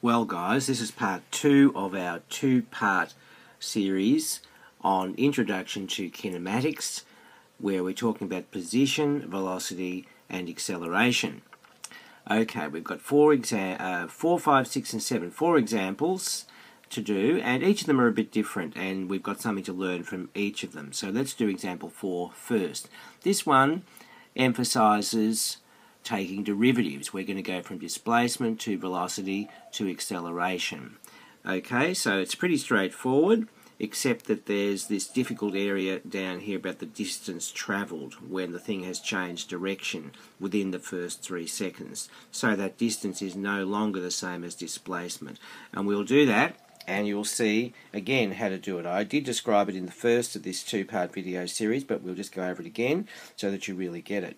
Well guys, this is part 2 of our two-part series on Introduction to Kinematics, where we're talking about position, velocity and acceleration. Okay, we've got 4, 5, 6 and 7, 4 examples to do, and each of them are a bit different, and we've got something to learn from each of them. So let's do example 4 first. This one emphasises taking derivatives. We're going to go from displacement to velocity to acceleration. Okay, so it's pretty straightforward, except that there's this difficult area down here about the distance travelled when the thing has changed direction within the first 3 seconds. So that distance is no longer the same as displacement. And we'll do that, and you'll see again how to do it. I did describe it in the first of this two-part video series, but we'll just go over it again so that you really get it.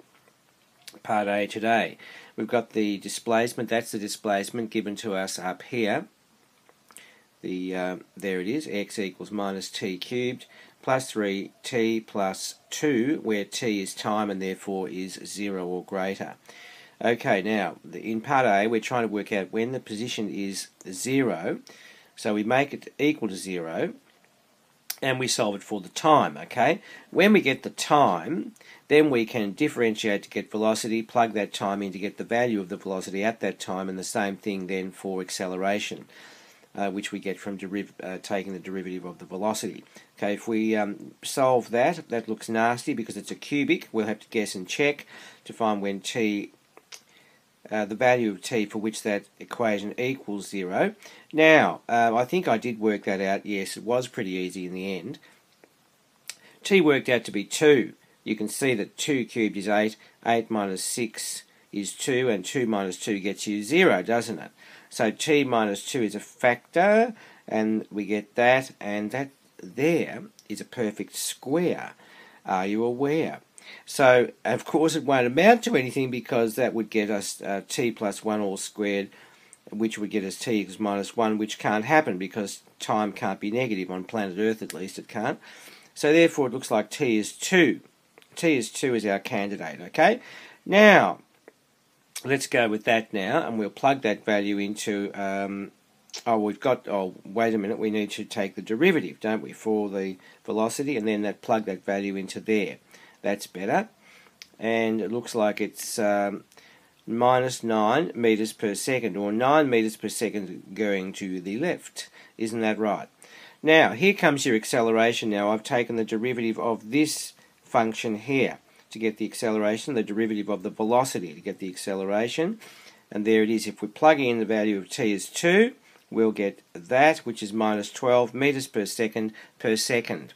Part A today. We've got the displacement, that's the displacement given to us up here. There it is, x equals minus t cubed plus 3t plus 2, where t is time and therefore is 0 or greater. Okay, now in part A we're trying to work out when the position is 0, so we make it equal to 0 and we solve it for the time. Okay, when we get the time, then we can differentiate to get velocity, plug that time in to get the value of the velocity at that time, and the same thing then for acceleration, which we get from taking the derivative of the velocity. Okay, if we solve that, that looks nasty because it's a cubic. We'll have to guess and check to find when t, the value of t for which that equation equals 0. Now, I think I did work that out. Yes, it was pretty easy in the end. T worked out to be 2. You can see that 2 cubed is 8, 8 minus 6 is 2, and 2 minus 2 gets you 0, doesn't it? So t minus 2 is a factor, and we get that, and that there is a perfect square. Are you aware? So, of course, it won't amount to anything because that would get us t plus 1 all squared, which would get us t equals minus 1, which can't happen because time can't be negative. On planet Earth, at least, it can't. So, therefore, it looks like t is 2. T is 2 is our candidate, okay? Now, let's go with that now, and we'll plug that value into, wait a minute, we need to take the derivative, don't we, for the velocity, and then plug that value into there. That's better. And it looks like it's minus 9 meters per second, or 9 meters per second going to the left. Isn't that right? Now, here comes your acceleration. Now, I've taken the derivative of this function here to get the acceleration, the derivative of the velocity to get the acceleration, and there it is. If we plug in the value of t as 2, we'll get that, which is minus 12 meters per second per second.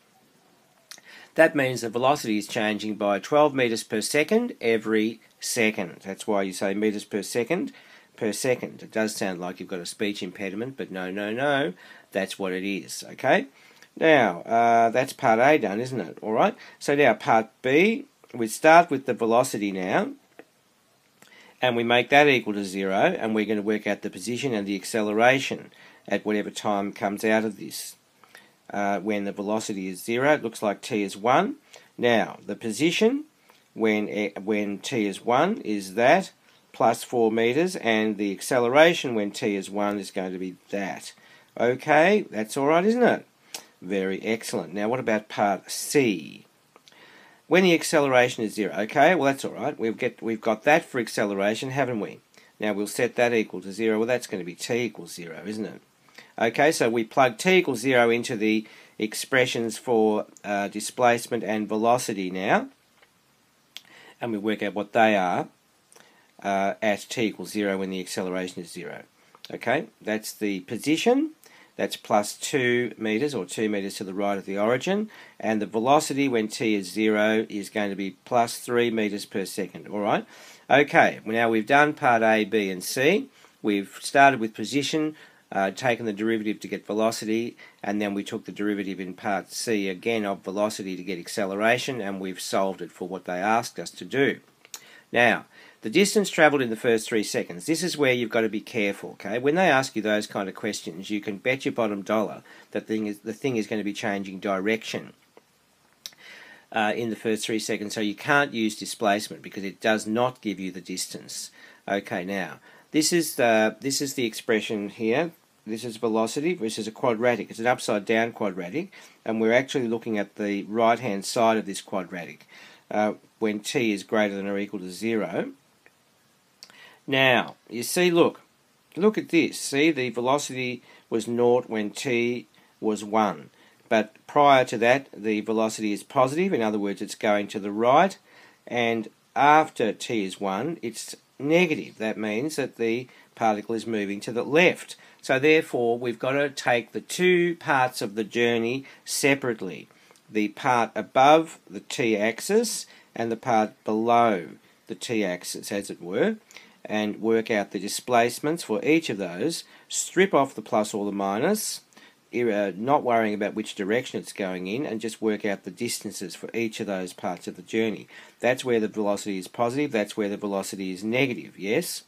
That means the velocity is changing by 12 meters per second every second. That's why you say meters per second per second. It does sound like you've got a speech impediment, but no, that's what it is, okay? Now, that's part A done, isn't it? Alright, so now part B, we start with the velocity now, and we make that equal to 0, and we're going to work out the position and the acceleration at whatever time comes out of this. When the velocity is 0, it looks like t is 1. Now, the position when t is 1 is that, plus 4 meters, and the acceleration when t is 1 is going to be that. Okay, that's alright, isn't it? Very excellent. Now what about part C? When the acceleration is 0. Okay, well that's alright. We've got that for acceleration, haven't we? Now we'll set that equal to 0. Well, that's going to be t equals 0, isn't it? Okay, so we plug t equals 0 into the expressions for displacement and velocity now, and we work out what they are at t equals 0 when the acceleration is 0. Okay, that's the position. That's plus 2 meters, or 2 meters to the right of the origin, and the velocity when t is 0 is going to be plus 3 meters per second. Alright, okay, now we've done part A, B and C. We've started with position, taken the derivative to get velocity, and then we took the derivative in part C again of velocity to get acceleration, and we've solved it for what they asked us to do. Now, the distance travelled in the first 3 seconds. This is where you've got to be careful, okay? When they ask you those kind of questions, you can bet your bottom dollar that the thing is going to be changing direction in the first 3 seconds, so you can't use displacement because it does not give you the distance. Okay, now, This is the expression here. This is velocity. This is a quadratic. It's an upside down quadratic, and we're actually looking at the right hand side of this quadratic when t is greater than or equal to 0. Now you see, look at this. See, the velocity was 0 when t was 1, but prior to that the velocity is positive. In other words, it's going to the right, and after t is 1 it's negative. That means that the particle is moving to the left. So therefore we've got to take the two parts of the journey separately, the part above the t-axis and the part below the t-axis, as it were, and work out the displacements for each of those, strip off the plus or the minus, not worrying about which direction it's going in, and just work out the distances for each of those parts of the journey. That's where the velocity is positive, that's where the velocity is negative, yes?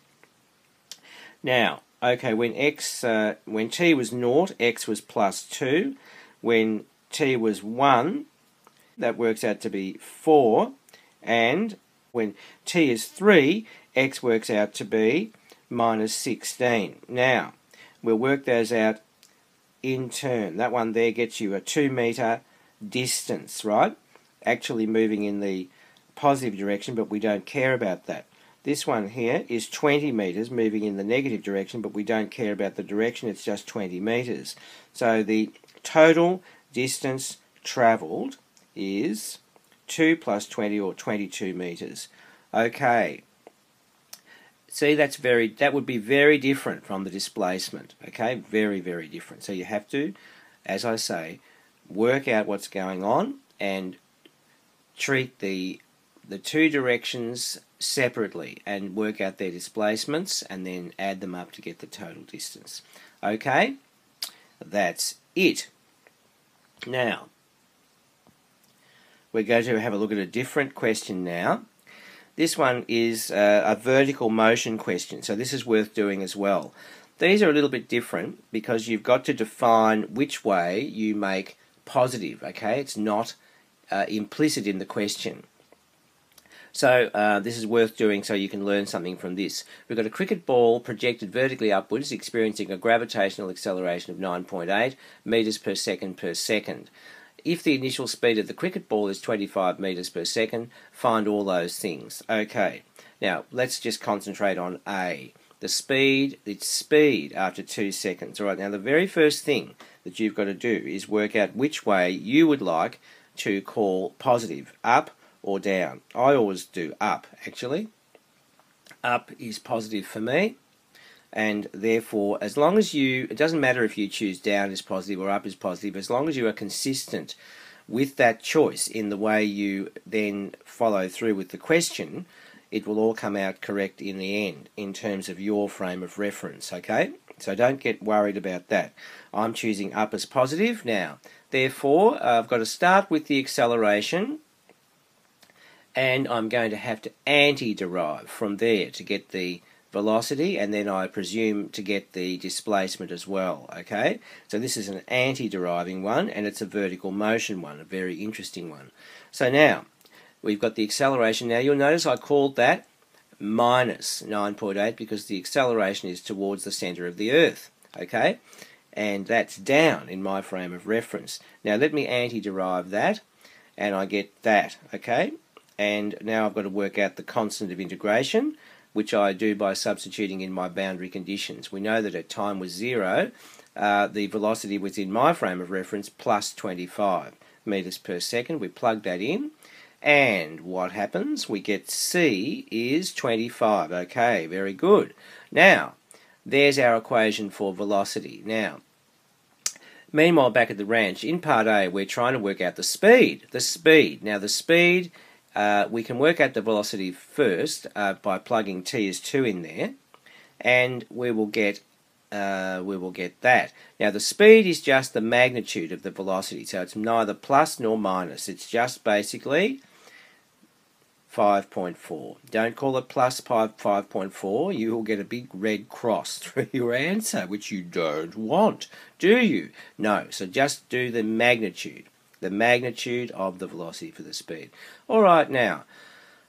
Now, okay, when t was 0, x was plus 2. When t was 1, that works out to be 4. And when t is 3, x works out to be minus 16. Now, we'll work those out in turn. That one there gets you a 2 metre distance, right? Actually moving in the positive direction, but we don't care about that. This one here is 20 metres moving in the negative direction, but we don't care about the direction, it's just 20 metres. So the total distance travelled is 2 plus 20, or 22 metres. Okay. See, that would be very different from the displacement. Okay, very, very different. So you have to, as I say, work out what's going on and treat the two directions separately and work out their displacements and then add them up to get the total distance. Okay, that's it. Now, we're going to have a look at a different question now. This one is a vertical motion question, so this is worth doing as well. These are a little bit different because you've got to define which way you make positive, okay? It's not implicit in the question. So this is worth doing so you can learn something from this. We've got a cricket ball projected vertically upwards, experiencing a gravitational acceleration of 9.8 metres per second. If the initial speed of the cricket ball is 25 metres per second, find all those things. Okay, now let's just concentrate on A. Its speed after 2 seconds. All right, now the very first thing that you've got to do is work out which way you would like to call positive, up or down. I always do up, actually. Up is positive for me, and therefore, as long as it doesn't matter if you choose down is positive or up is positive, as long as you are consistent with that choice in the way you then follow through with the question, it will all come out correct in the end in terms of your frame of reference, okay? So don't get worried about that. I'm choosing up as positive now. Therefore, I've got to start with the acceleration, and I'm going to have to anti-derive from there to get the velocity, and then I presume to get the displacement as well, okay? So this is an anti-deriving one, and it's a vertical motion one, a very interesting one. So now, we've got the acceleration. Now you'll notice I called that minus 9.8 because the acceleration is towards the centre of the Earth, okay? And that's down in my frame of reference. Now let me anti-derive that, and I get that, okay? And now I've got to work out the constant of integration, which I do by substituting in my boundary conditions. We know that at time was 0, the velocity was in my frame of reference plus 25 metres per second. We plug that in, and what happens? We get C is 25. Okay, very good. Now, there's our equation for velocity. Now, meanwhile, back at the ranch, in part A, we're trying to work out the speed. Now, the speed, we can work out the velocity first by plugging t as 2 in there, and we will get that. Now, the speed is just the magnitude of the velocity, so it's neither plus nor minus. It's just basically 5.4. Don't call it plus 5.4. You will get a big red cross through your answer, which you don't want, do you? No, so just do the magnitude of the velocity for the speed. All right, now,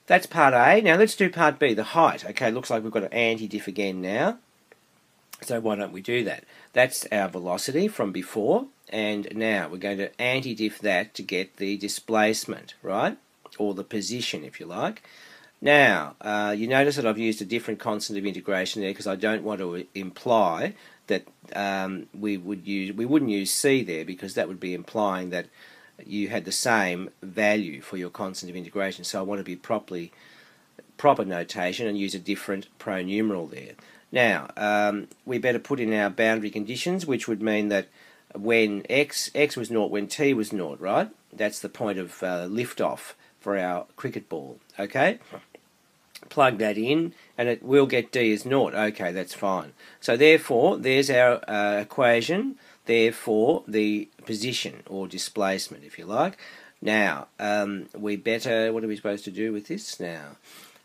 that's part A. Now let's do part B, the height. Okay, looks like we've got an anti-diff again now. So why don't we do that? That's our velocity from before, and now we're going to anti-diff that to get the displacement, right? Or the position, if you like. Now, you notice that I've used a different constant of integration there because I don't want to imply that we wouldn't use C there, because that would be implying that you had the same value for your constant of integration. So I want to be proper notation and use a different pronumeral there. Now, we better put in our boundary conditions, which would mean that when x was 0, when t was 0, right? That's the point of lift-off for our cricket ball, okay? Plug that in, and it will get d as 0. Okay, that's fine. So therefore, there's our equation, therefore the position or displacement, if you like. Now, what are we supposed to do with this now?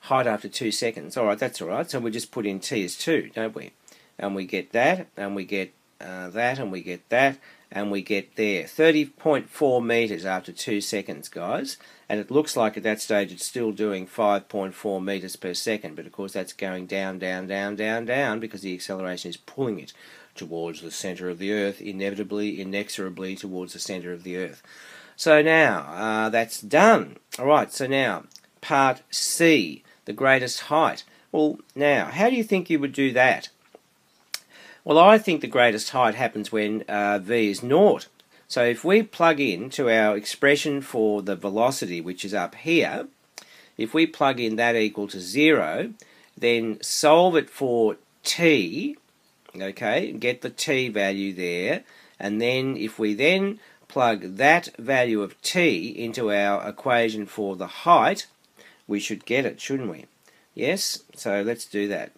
Height after 2 seconds. Alright, that's alright. So we just put in t as 2, don't we? And we get that, and we get that, and we get that, and we get there. 30.4 metres after 2 seconds, guys. And it looks like at that stage it's still doing 5.4 metres per second, but of course that's going down, down, down, down, down, because the acceleration is pulling it towards the centre of the Earth, inevitably, inexorably towards the centre of the Earth. So now, that's done. Alright, so now, part C, the greatest height. Well, now, how do you think you would do that? Well, I think the greatest height happens when v is 0. So if we plug in to our expression for the velocity, which is up here, if we plug in that equal to 0, then solve it for t, okay, get the t value there, and then if we then plug that value of t into our equation for the height, we should get it, shouldn't we? Yes? So let's do that.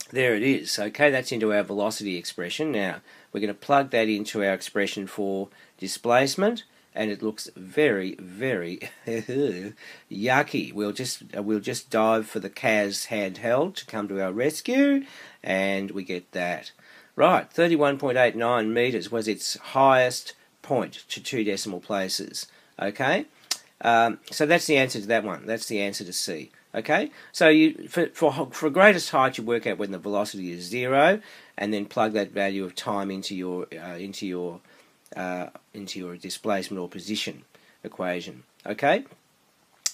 There it is. Okay, that's into our velocity expression. Now, we're going to plug that into our expression for displacement, and it looks very, very yucky. We'll just dive for the CAS handheld to come to our rescue, and we get that. Right, 31.89 metres was its highest point to 2 decimal places. Okay, so that's the answer to that one. That's the answer to C. Okay, so for greatest height, you work out when the velocity is 0, and then plug that value of time into your displacement or position equation. Okay.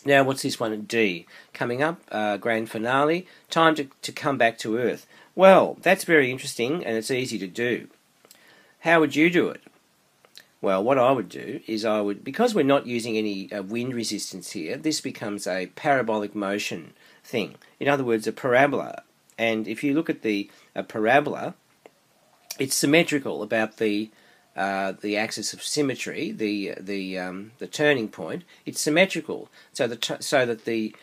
Now, what's this one at D? Coming up, grand finale. Time to come back to Earth. Well, that's very interesting, and it's easy to do. How would you do it? Well, what I would do is because we're not using any wind resistance here, this becomes a parabolic motion thing. In other words, a parabola. And if you look at a parabola, it's symmetrical about the axis of symmetry, the turning point. It's symmetrical, so that the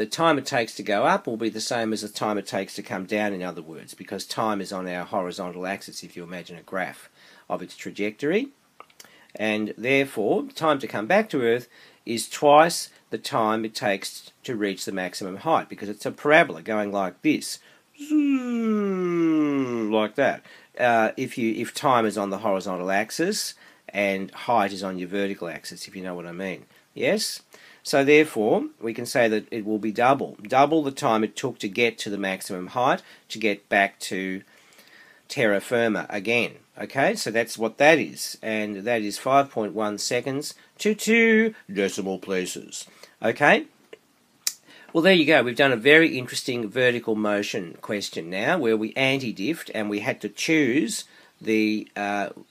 time it takes to go up will be the same as the time it takes to come down. In other words, because time is on our horizontal axis. If you imagine a graph of its trajectory. And therefore, time to come back to Earth is twice the time it takes to reach the maximum height, because it's a parabola going like this, like that. If time is on the horizontal axis and height is on your vertical axis, if you know what I mean. Yes? So therefore, we can say that it will be double the time it took to get to the maximum height to get back to terra firma again. Okay, so that's what that is, and that is 5.1 seconds to 2 decimal places. Okay, well there you go. We've done a very interesting vertical motion question now, where we anti-diffed and we had to choose the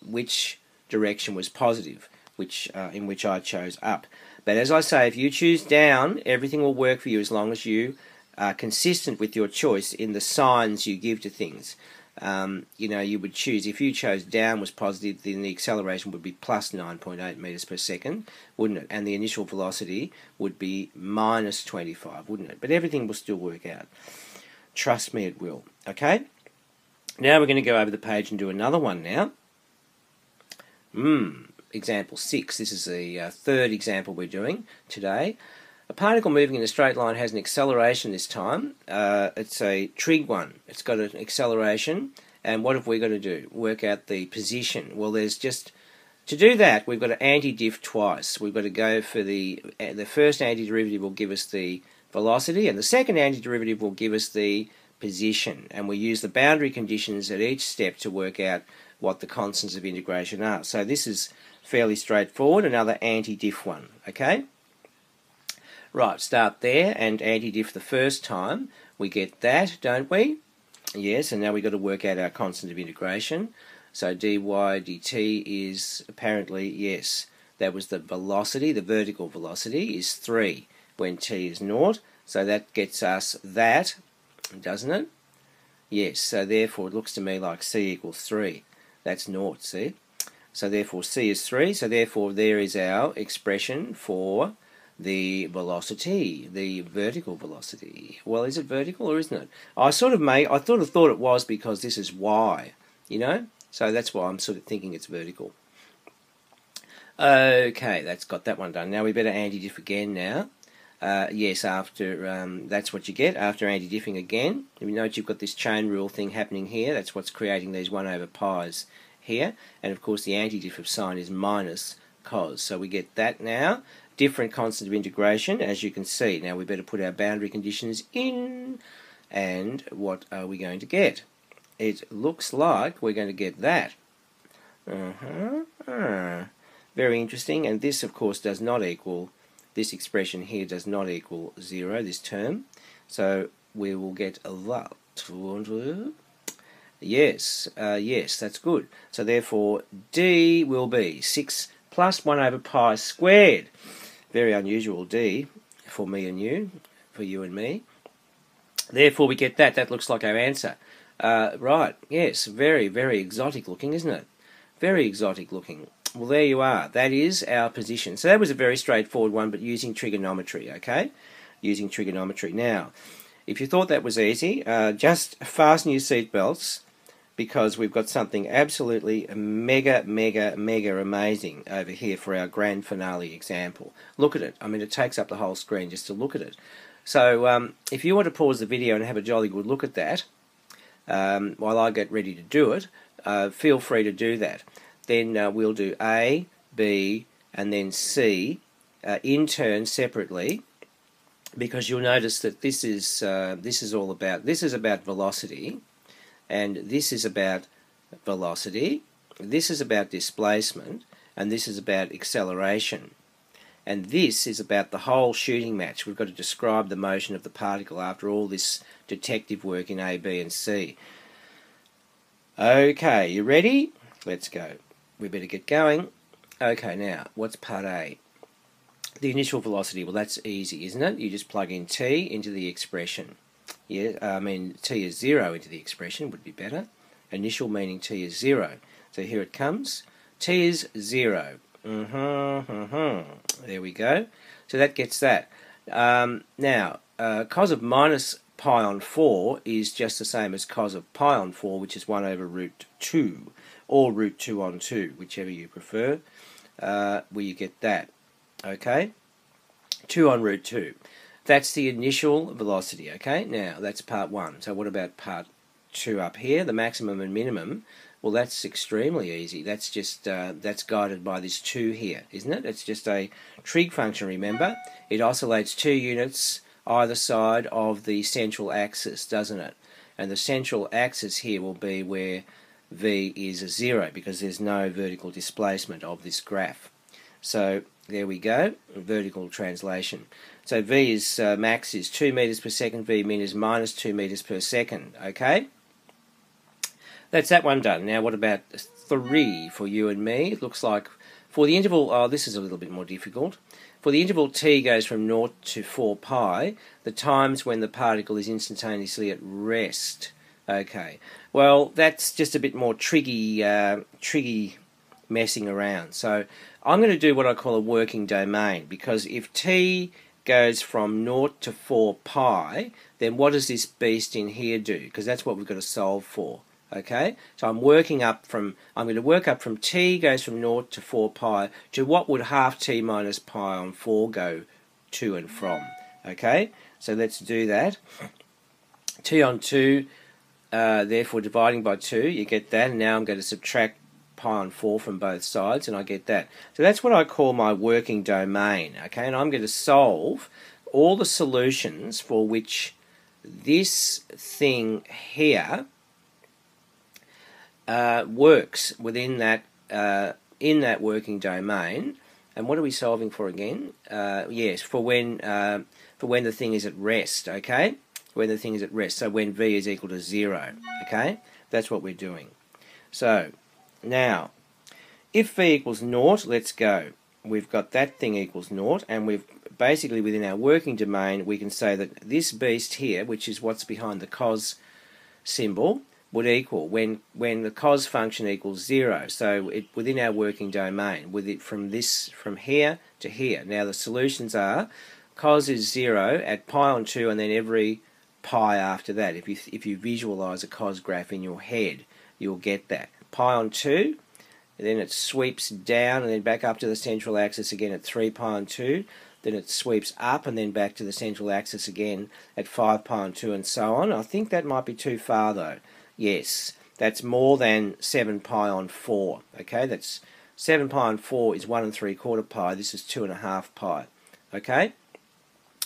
which direction was positive, in which I chose up. But as I say, if you choose down, everything will work for you as long as you are consistent with your choice in the signs you give to things. You would choose, if you chose down was positive, then the acceleration would be plus 9.8 meters per second, wouldn't it? And the initial velocity would be minus 25, wouldn't it? But everything will still work out. Trust me, it will. Okay? Now we're going to go over the page and do another one now. Example 6. This is the third example we're doing today. A particle moving in a straight line has an acceleration this time. It's a trig one. It's got an acceleration, and what have we got to do? Work out the position. Well, there's just To do that, we've got to anti-diff twice. We've got to go for the first antiderivative will give us the velocity, and the second antiderivative will give us the position. And we use the boundary conditions at each step to work out what the constants of integration are. So this is fairly straightforward, another anti-diff one, okay? Right, start there and anti-diff the first time. We get that, don't we? Yes, and now we've got to work out our constant of integration. So dy dt is apparently, yes, that was the velocity, the vertical velocity is 3 when t is 0. So that gets us that, doesn't it? Yes, so therefore it looks to me like c equals 3. That's 0, see? So therefore c is 3, so therefore there is our expression for the velocity, the vertical velocity. Well, is it vertical or isn't it? I thought it was because this is y, you know? So that's why I'm sort of thinking it's vertical. Okay, that's got that one done. Now we better anti-diff again now. Yes, after that's what you get after anti-diffing again. You note you've got this chain rule thing happening here. That's what's creating these 1 over pi's here. And of course the anti-diff of sine is minus cos. So we get that now. Different constant of integration, as you can see. Now we better put our boundary conditions in. And what are we going to get? It looks like we're going to get that. Very interesting. And this, of course, does not equal, this expression here does not equal 0, this term. So we will get a lot. Yes, yes, that's good. So therefore, d will be 6 plus 1 over pi squared. Very unusual d for me and you, for you and me. Therefore, we get that. That looks like our answer. Right, yes, very, very exotic looking, isn't it? Very exotic looking. Well, there you are. That is our position. So that was a very straightforward one, but using trigonometry, okay? Using trigonometry. Now, if you thought that was easy, just fasten your seatbelts because we've got something absolutely mega, mega, mega amazing over here for our grand finale example. Look at it. I mean, it takes up the whole screen just to look at it. So if you want to pause the video and have a jolly good look at that, while I get ready to do it, feel free to do that. Then we'll do A, B, and then C in turn separately, because you'll notice that this is about velocity, and this is about velocity, this is about displacement, and this is about acceleration. And this is about the whole shooting match. We've got to describe the motion of the particle after all this detective work in A, B and C. Okay, you ready? Let's go. We better get going. Okay, now, what's part A? The initial velocity. Well, that's easy, isn't it? You just plug in t into the expression. Yeah, I mean, t is 0 into the expression would be better. Initial meaning t is 0. So here it comes. T is 0. There we go. So that gets that. Now, cos of minus pi on 4 is just the same as cos of pi on 4, which is 1 over root 2, or root 2 on 2, whichever you prefer, where you get that. Okay? 2 on root 2. That's the initial velocity, okay? Now, that's part 1. So what about part 2 up here, the maximum and minimum? Well, that's extremely easy. That's just that's guided by this 2 here, isn't it? It's just a trig function, remember? It oscillates 2 units either side of the central axis, doesn't it? And the central axis here will be where v is a 0, because there's no vertical displacement of this graph. So there we go, vertical translation. So v is max is 2 meters per second, v min is minus 2 meters per second, okay? That's that one done. Now what about 3 for you and me? It looks like for the interval, oh, this is a little bit more difficult. For the interval t goes from 0 to 4 pi, the times when the particle is instantaneously at rest. Okay, well, that's just a bit more triggy messing around. So I'm going to do what I call a working domain, because if t goes from 0 to 4 pi, then what does this beast in here do? Because that's what we've got to solve for. Okay, so I'm going to work up from t goes from 0 to 4 pi to what would half t minus pi on 4 go to and from. Okay, so let's do that. T on 2, therefore dividing by 2, you get that, and now I'm going to subtract pi on 4 from both sides, and I get that. So that's what I call my working domain, okay? And I'm going to solve all the solutions for which this thing here works within that in that working domain. And what are we solving for again? Yes, for when the thing is at rest, okay? When the thing is at rest, so when v is equal to 0, okay? That's what we're doing. So, now, if v equals 0, let's go. We've got that thing equals 0, and we've basically within our working domain, we can say that this beast here, which is what's behind the cos symbol, would equal when the cos function equals 0. So within our working domain, with it from here to here. Now the solutions are cos is 0 at pi on 2, and then every pi after that. If you visualize a cos graph in your head, you'll get that. Pi on 2, and then it sweeps down and then back up to the central axis again at 3 pi on 2. Then it sweeps up and then back to the central axis again at 5 pi on 2, and so on. I think that might be too far though. Yes, that's more than 7 pi on 4. Okay, that's 7 pi on 4 is 1 3/4 pi. This is 2.5 pi. Okay,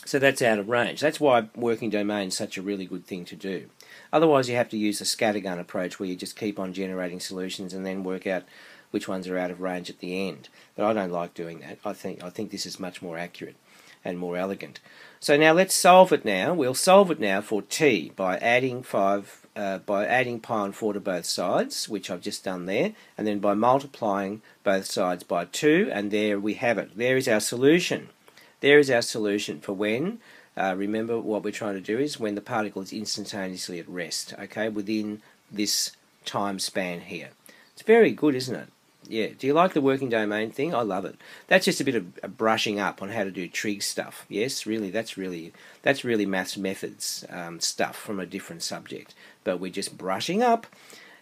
so that's out of range. That's why working domain is such a really good thing to do. Otherwise, you have to use the scattergun approach where you just keep on generating solutions and then work out which ones are out of range at the end. But I don't like doing that. I think this is much more accurate and more elegant. So now let's solve it now. We'll solve it now for t by adding pi on 4 to both sides, which I've just done there, and then by multiplying both sides by 2, and there we have it. There is our solution. There is our solution for when, remember what we're trying to do is when the particle is instantaneously at rest, okay, within this time span here. It's very good, isn't it? Yeah, do you like the working domain thing? I love it. That's just a bit of a brushing up on how to do trig stuff. Yes, really, that's really maths methods stuff from a different subject. But we're just brushing up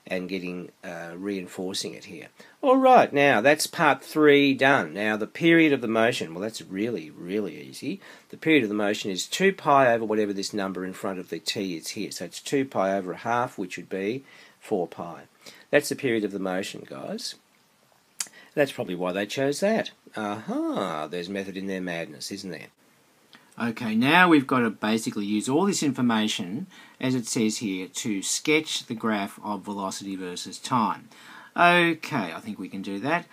and getting reinforcing it here. All right, now that's part 3 done. Now the period of the motion, well, that's really, really easy. The period of the motion is 2 pi over whatever this number in front of the t is here. So it's 2 pi over a half, which would be 4 pi. That's the period of the motion, guys. That's probably why they chose that. Aha, there's method in their madness, isn't there? Okay, now we've got to basically use all this information, as it says here, to sketch the graph of velocity versus time. Okay, I think we can do that.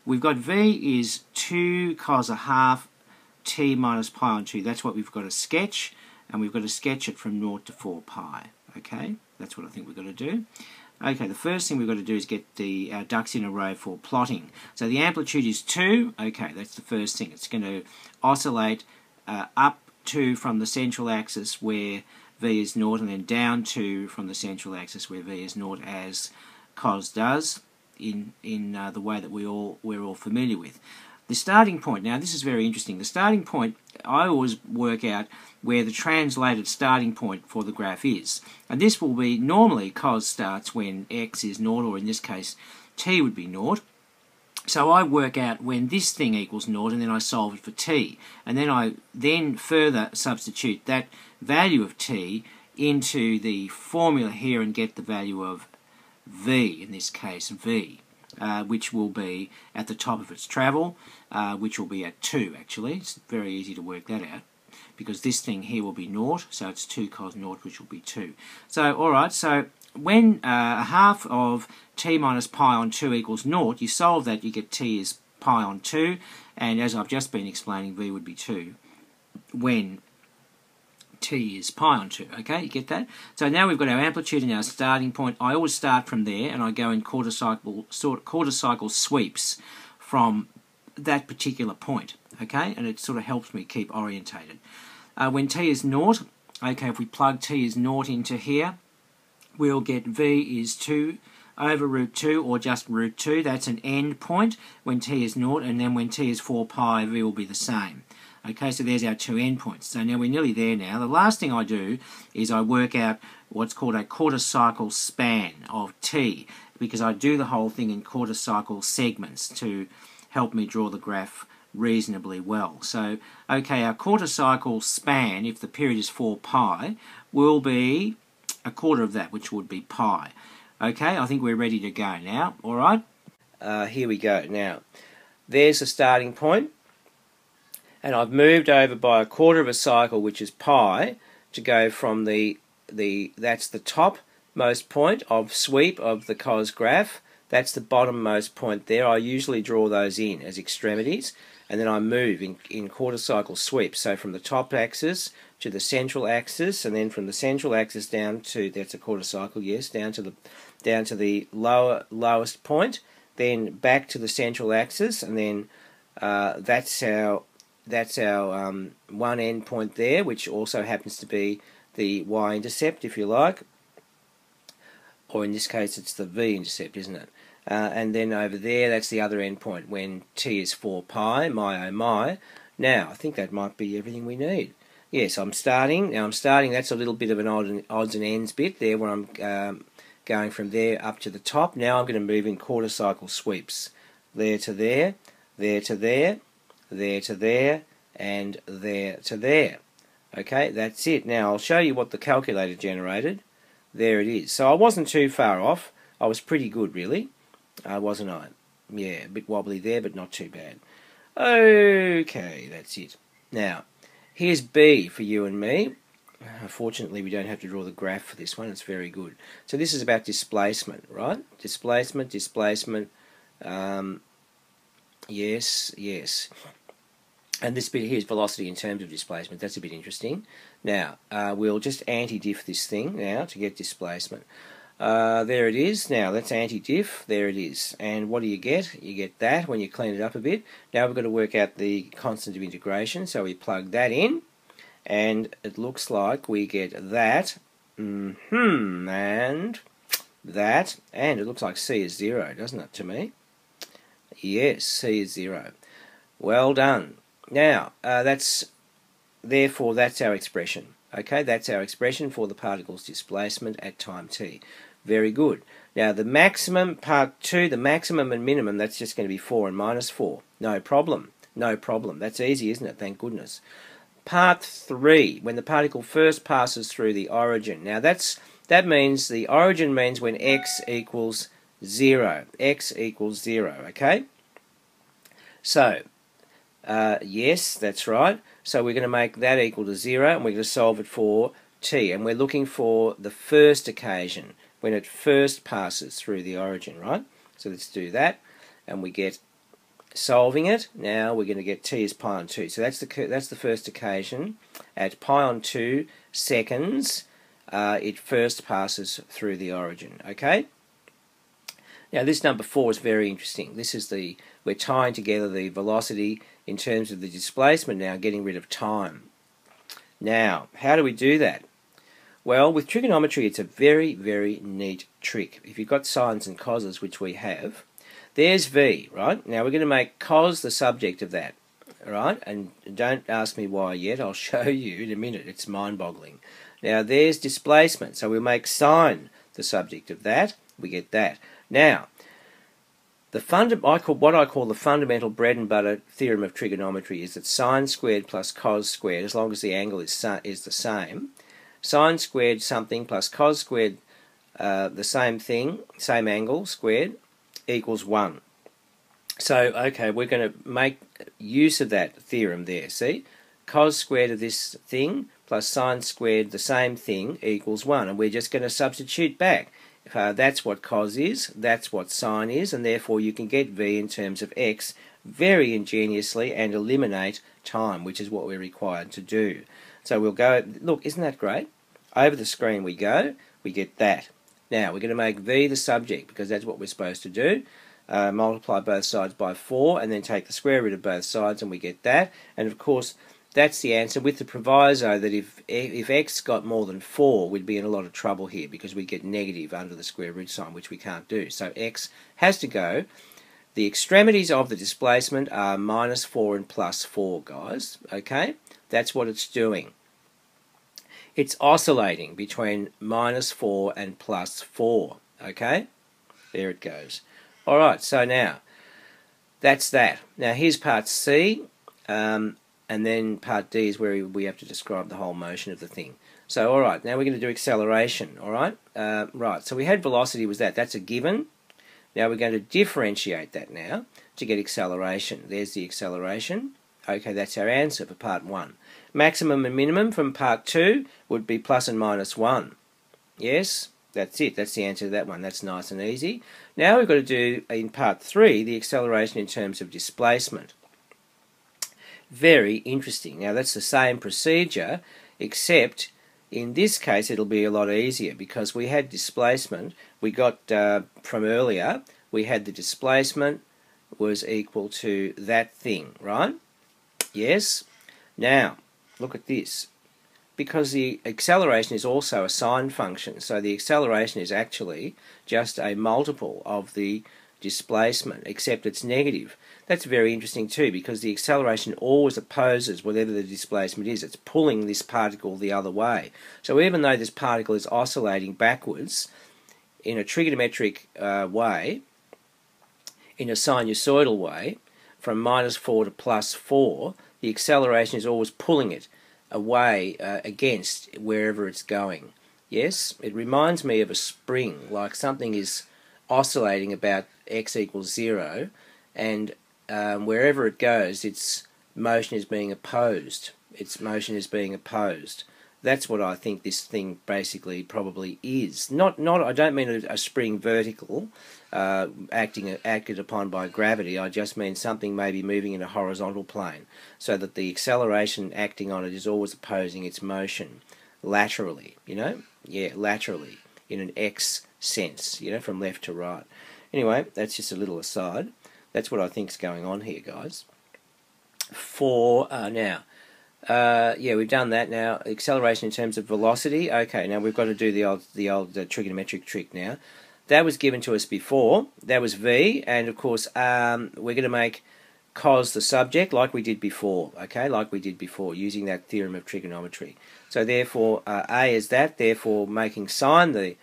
We've got v is 2 cos a half t minus pi on 2. That's what we've got to sketch, and we've got to sketch it from 0 to 4 pi. Okay, that's what I think we've got to do. Okay, the first thing we've got to do is get our ducks in a row for plotting. So the amplitude is 2. Okay, that's the first thing. It's going to oscillate up to from the central axis where v is 0, and then down to from the central axis where v is 0, as cos does in the way that we're all familiar with. The starting point, now this is very interesting. The starting point, I always work out where the translated starting point for the graph is. And this will be, normally cos starts when x is 0, or in this case t would be 0. So I work out when this thing equals 0, and then I solve it for t. And then I further substitute that value of t into the formula here and get the value of v, in this case v. Which will be at the top of its travel, which will be at 2 actually. It's very easy to work that out because this thing here will be 0, so it's 2 cos 0, which will be 2. So alright, so when a half of t minus pi on 2 equals 0, you solve that, you get t is pi on 2, and as I've just been explaining, v would be 2 when t is pi on 2, okay, you get that? So now we've got our amplitude and our starting point. I always start from there, and I go in quarter cycle sweeps from that particular point, okay, and it sort of helps me keep orientated. When t is 0, okay, if we plug t is 0 into here, we'll get v is 2 over root 2, or just root 2. That's an end point when t is 0, and then when t is 4 pi, v will be the same. Okay, so there's our 2 endpoints. So now we're nearly there now. The last thing I do is I work out what's called a quarter cycle span of t, because I do the whole thing in quarter cycle segments to help me draw the graph reasonably well. So, okay, our quarter cycle span, if the period is 4 pi, will be a quarter of that, which would be pi. Okay, I think we're ready to go now, alright? here we go. Now, there's the starting point, and I've moved over by a quarter of a cycle, which is pi, to go from that's the topmost point of sweep of the cos graph. That's the bottommost point there. I usually draw those in as extremities, and then I move in quarter cycle sweeps. So from the top axis to the central axis, and then from the central axis down to, that's a quarter cycle, yes, down to the lowest point, then back to the central axis, and then that's our one end point there, which also happens to be the y-intercept, if you like, or in this case it's the v-intercept, isn't it? And then over there, that's the other end point when t is 4 pi, my oh my. Now, I think that might be everything we need. Yes, I'm starting. Now I'm starting, that's a little bit of an odds and ends bit there where I'm going from there up to the top. Now I'm going to move in quarter cycle sweeps. There to there, there to there, there to there, and there to there. Okay, that's it. Now I'll show you what the calculator generated. There it is. So I wasn't too far off. I was pretty good, really. Wasn't I? Yeah, a bit wobbly there, but not too bad. Okay, that's it. Now, here's B for you and me. Unfortunately, we don't have to draw the graph for this one. It's very good. So this is about displacement, right? Displacement. Yes, yes. And this bit here is velocity in terms of displacement. That's a bit interesting. Now, we'll just anti-diff this thing now to get displacement. There it is. Now, that's anti-diff. There it is. And what do you get? You get that when you clean it up a bit. Now we've got to work out the constant of integration. So we plug that in. And it looks like we get that. And that. And it looks like C is 0, doesn't it, to me? Yes, C is 0. Well done. Now, therefore that's our expression. Okay, that's our expression for the particle's displacement at time t. Very good. Now the maximum, part 2, the maximum and minimum, that's just going to be 4 and minus 4. No problem. No problem. That's easy, isn't it? Thank goodness. Part 3, when the particle first passes through the origin. Now that means the origin means when x equals 0. X equals 0, okay? So, yes, that's right. So we're going to make that equal to 0, and we're going to solve it for t. And we're looking for the first occasion, when it first passes through the origin, right? So let's do that, and we get solving it. Now we're going to get t is pi on 2. So that's the first occasion. At pi on 2 seconds, it first passes through the origin. Okay. Now this number 4 is very interesting. This is we're tying together the velocity in terms of the displacement now, getting rid of time. Now, how do we do that? Well, with trigonometry, it's a very, very neat trick. If you've got sines and coses, which we have, there's V, right? Now we're going to make cos the subject of that, right? And don't ask me why yet. I'll show you in a minute. It's mind-boggling. Now there's displacement, so we'll make sine the subject of that. We get that. Now, what I call the fundamental bread and butter theorem of trigonometry is that sine squared plus cos squared, as long as the angle is the same, sine squared something plus cos squared the same thing, same angle squared, equals 1. So, okay, we're going to make use of that theorem there, see? Cos squared of this thing plus sine squared the same thing equals 1, and we're just going to substitute back. That's what cos is, that's what sine is, and therefore you can get V in terms of x very ingeniously and eliminate time, which is what we're required to do. So we'll go, look, isn't that great? Over the screen we go, we get that. Now we're going to make V the subject, because that's what we're supposed to do. Multiply both sides by 4 and then take the square root of both sides, and we get that. And of course that's the answer, with the proviso that if x got more than 4, we'd be in a lot of trouble here, because we get negative under the square root sign, which we can't do. So x has to go. The extremities of the displacement are minus 4 and plus 4, guys. Okay? That's what it's doing. It's oscillating between minus 4 and plus 4. Okay? There it goes. Alright, so now, that's that. Now here's part C, and then part D is where we have to describe the whole motion of the thing. So alright, now we're going to do acceleration, alright? Right, so we had velocity was that. That's a given. Now we're going to differentiate that now to get acceleration. There's the acceleration. Okay, that's our answer for part 1. Maximum and minimum from part 2 would be plus and minus 1. Yes, that's it. That's the answer to that one. That's nice and easy. Now we've got to do, in part 3, the acceleration in terms of displacement. Very interesting. Now that's the same procedure, except in this case it'll be a lot easier because we had displacement. We got from earlier, we had the displacement was equal to that thing, right? Yes? Now, look at this. Because the acceleration is also a sine function, so the acceleration is actually just a multiple of the displacement, except it's negative. That's very interesting too, because the acceleration always opposes whatever the displacement is. It's pulling this particle the other way. So even though this particle is oscillating backwards in a trigonometric way, in a sinusoidal way, from -4 to +4, the acceleration is always pulling it away against wherever it's going. Yes, it reminds me of a spring, like something is oscillating about x equals 0, and wherever it goes, its motion is being opposed. Its motion is being opposed. That's what I think this thing basically probably is. Not. I don't mean a spring vertical, acted upon by gravity. I just mean something maybe moving in a horizontal plane, so that the acceleration acting on it is always opposing its motion laterally. You know, yeah, laterally in an x sense. You know, from left to right. Anyway, that's just a little aside. That's what I think's going on here, guys. For now. Yeah, we've done that now. Acceleration in terms of velocity. Okay, now we've got to do the old trigonometric trick now. That was given to us before. That was v, and of course we're going to make cos the subject like we did before. Okay, like we did before, using that theorem of trigonometry. So therefore a is that. Therefore, making sine the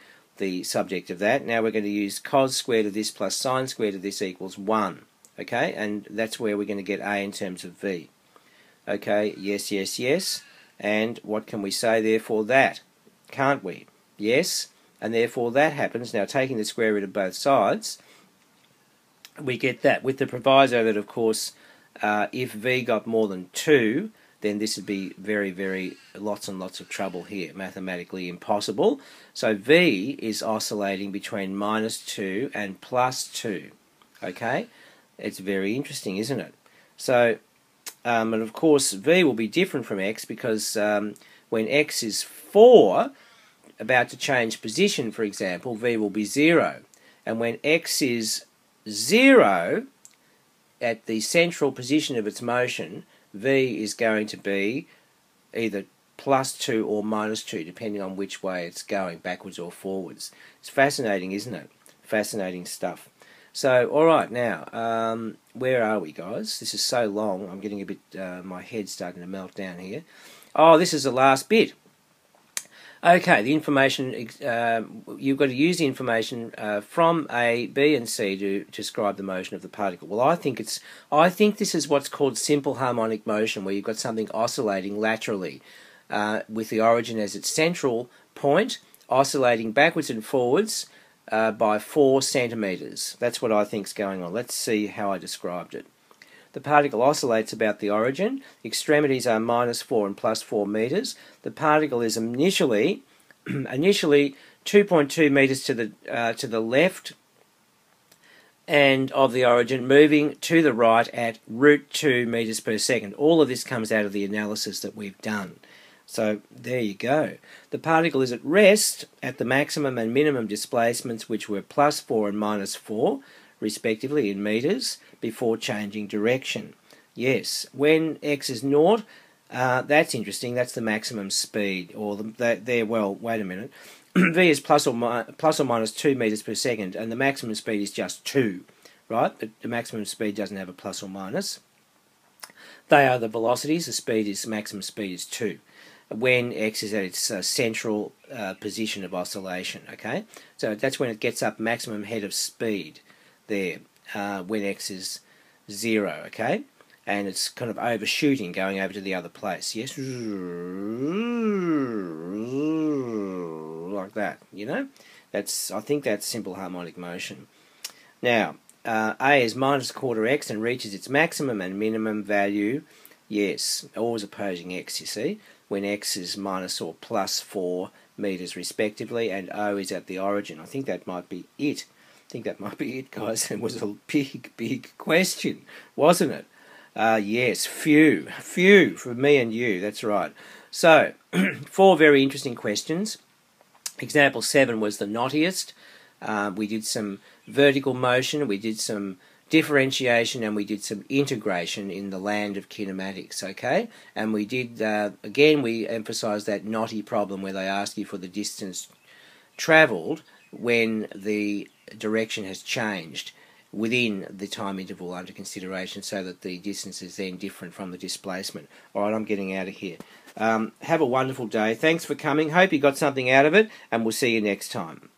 subject of that. Now we're going to use cos squared of this plus sine squared of this equals 1. Okay, and that's where we're going to get a in terms of v. Okay, yes, yes, yes. And what can we say therefore that? Can't we? Yes, and therefore that happens. Now taking the square root of both sides, we get that, with the proviso that of course if v got more than 2, then this would be very, very lots and lots of trouble here, mathematically impossible. So v is oscillating between -2 and +2. Okay, it's very interesting, isn't it? So and of course v will be different from x because when x is 4, about to change position, for example, v will be 0. And when x is 0, at the central position of its motion, v is going to be either +2 or -2, depending on which way it's going, backwards or forwards. It's fascinating, isn't it? Fascinating stuff. So, alright, now, where are we, guys? This is so long, I'm getting a bit, my head's starting to melt down here. Oh, this is the last bit. Okay, the information, you've got to use the information from A, B and C to describe the motion of the particle. Well, I think this is what's called simple harmonic motion, where you've got something oscillating laterally, with the origin as its central point, oscillating backwards and forwards, by 4 centimeters. That's what I think's going on. Let's see how I described it. The particle oscillates about the origin. The extremities are -4 and +4 meters. The particle is initially 2.2 meters to the left and of the origin, moving to the right at √2 meters per second. All of this comes out of the analysis that we've done. So there you go. The particle is at rest at the maximum and minimum displacements, which were +4 and -4, respectively, in meters, before changing direction. Yes, when x is 0, that's interesting. That's the maximum speed, or well, wait a minute. v is plus or minus 2 meters per second, and the maximum speed is just 2, right? The maximum speed doesn't have a plus or minus. They are the velocities. The maximum speed is 2. When x is at its central position of oscillation, okay? So that's when it gets up maximum head of speed there, when x is 0, okay? And it's kind of overshooting, going over to the other place, yes? Like that, you know? I think that's simple harmonic motion. Now, A is minus a quarter x and reaches its maximum and minimum value. Yes, always opposing x, you see, when x is minus or plus 4 metres respectively, and O is at the origin. I think that might be it. Guys. It was a big question, wasn't it? Yes, few for me and you, that's right. So, 4 very interesting questions. Example 7 was the knottiest. We did some vertical motion, we did some differentiation, and we did some integration in the land of kinematics, okay? And we did, again, we emphasised that knotty problem where they ask you for the distance travelled when the direction has changed within the time interval under consideration, so that the distance is then different from the displacement. Alright, I'm getting out of here. Have a wonderful day. Thanks for coming. Hope you got something out of it, and we'll see you next time.